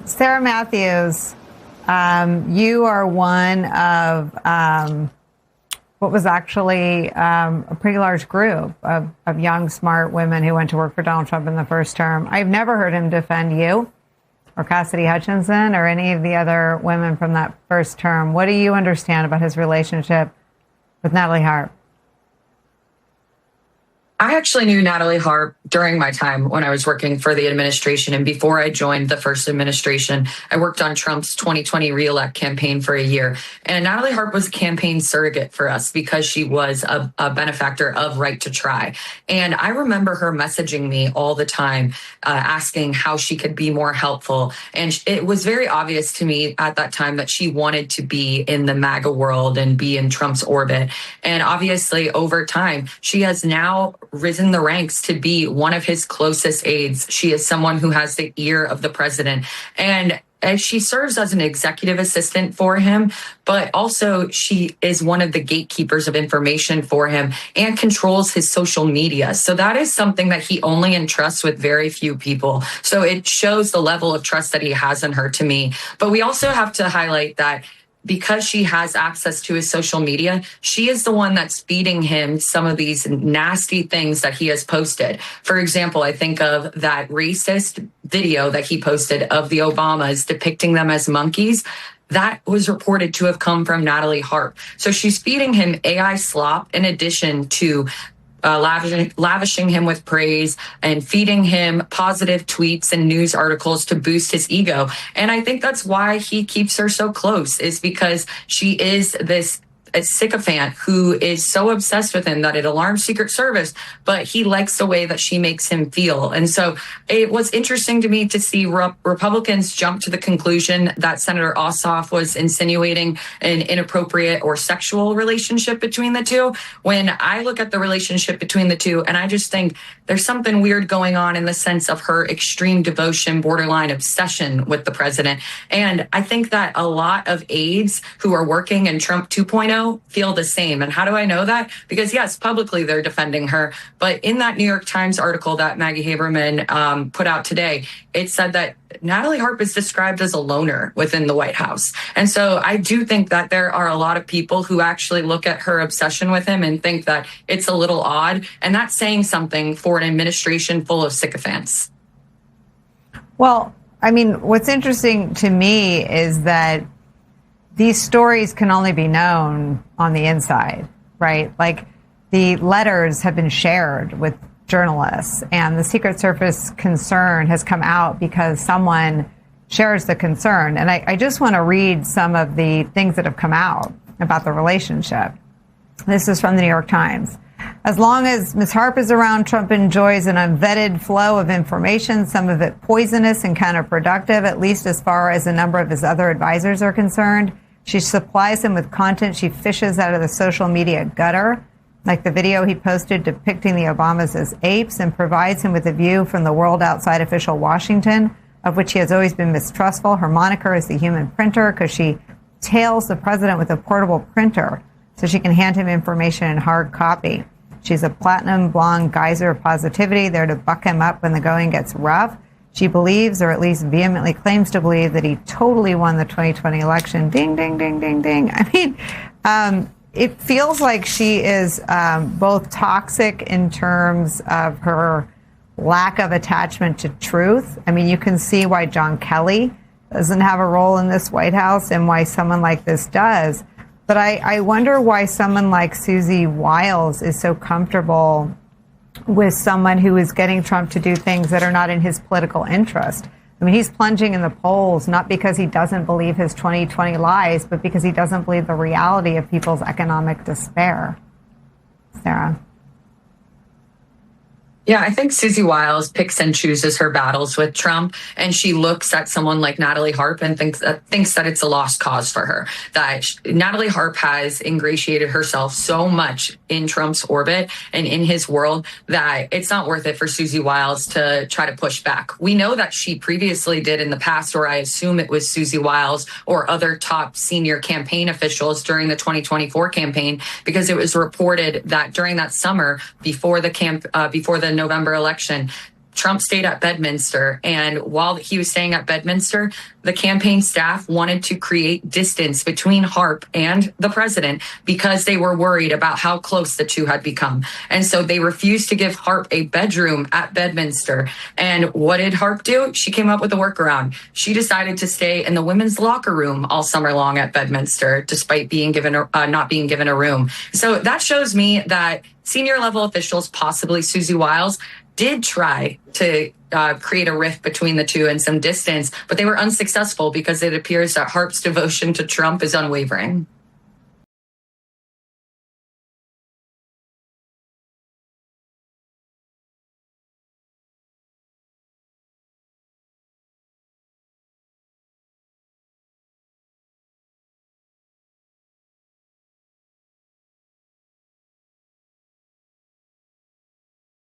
Sarah Matthews, you are one of what was actually a pretty large group of young, smart women who went to work for Donald Trump in the first term. I've never heard him defend you or Cassidy Hutchinson or any of the other women from that first term. What do you understand about his relationship with Natalie Harp? I actually knew Natalie Harp during my time when I was working for the administration. And before I joined the first administration, I worked on Trump's 2020 reelect campaign for a year. And Natalie Harp was a campaign surrogate for us because she was a benefactor of Right to Try. And I remember her messaging me all the time, asking how she could be more helpful. And it was very obvious to me at that time that she wanted to be in the MAGA world and be in Trump's orbit. And obviously, over time, she has now risen the ranks to be one of his closest aides. She is someone who has the ear of the president. And she serves as an executive assistant for him, but also she is one of the gatekeepers of information for him and controls his social media. So that is something that he only entrusts with very few people. So it shows the level of trust that he has in her to me. But we also have to highlight that because she has access to his social media, she is the one that's feeding him some of these nasty things that he has posted. For example, I think of that racist video that he posted of the Obamas depicting them as monkeys. That was reported to have come from Natalie Harp. So she's feeding him AI slop in addition to lavishing him with praise and feeding him positive tweets and news articles to boost his ego. And I think that's why he keeps her so close, is because she is this a sycophant who is so obsessed with him that it alarms Secret Service, but he likes the way that she makes him feel. And so it was interesting to me to see Republicans jump to the conclusion that Senator Ossoff was insinuating an inappropriate or sexual relationship between the two. When I look at the relationship between the two, and I just think there's something weird going on in the sense of her extreme devotion, borderline obsession with the president. And I think that a lot of aides who are working in Trump 2.0 feel the same. And how do I know that? Because yes, publicly they're defending her. But in that New York Times article that Maggie Haberman put out today, it said that Natalie Harp is described as a loner within the White House. And so I do think that there are a lot of people who actually look at her obsession with him and think that it's a little odd. And that's saying something for an administration full of sycophants. Well, I mean, what's interesting to me is that these stories can only be known on the inside, right? Like the letters have been shared with journalists and the Secret Service concern has come out because someone shares the concern. And I just want to read some of the things that have come out about the relationship. This is from the New York Times. As long as Ms. Harp is around, Trump enjoys an unvetted flow of information, some of it poisonous and counterproductive, at least as far as a number of his other advisors are concerned. She supplies him with content she fishes out of the social media gutter, like the video he posted depicting the Obamas as apes, and provides him with a view from the world outside official Washington, of which he has always been mistrustful. Her moniker is the human printer because she tails the president with a portable printer so she can hand him information in hard copy. She's a platinum blonde geyser of positivity there to buck him up when the going gets rough. She believes, or at least vehemently claims to believe, that he totally won the 2020 election. Ding, ding, ding, ding, ding. I mean, it feels like she is both toxic in terms of her lack of attachment to truth. I mean, you can see why John Kelly doesn't have a role in this White House and why someone like this does. But I wonder why someone like Susie Wiles is so comfortable with someone who is getting Trump to do things that are not in his political interest. I mean, he's plunging in the polls, not because he doesn't believe his 2020 lies, but because he doesn't believe the reality of people's economic despair. Sarah. Yeah, I think Susie Wiles picks and chooses her battles with Trump, and she looks at someone like Natalie Harp and thinks that it's a lost cause for her. That Natalie Harp has ingratiated herself so much in Trump's orbit and in his world that it's not worth it for Susie Wiles to try to push back. We know that she previously did in the past, or I assume it was Susie Wiles or other top senior campaign officials during the 2024 campaign, because it was reported that during that summer before the November election, Trump stayed at Bedminster. And while he was staying at Bedminster, the campaign staff wanted to create distance between Harp and the president because they were worried about how close the two had become. And so they refused to give Harp a bedroom at Bedminster. And what did Harp do? She came up with a workaround. She decided to stay in the women's locker room all summer long at Bedminster, despite being given not being given a room. So that shows me that senior level officials, possibly Susie Wiles, did try to create a rift between the two and some distance, but they were unsuccessful because it appears that Harp's devotion to Trump is unwavering.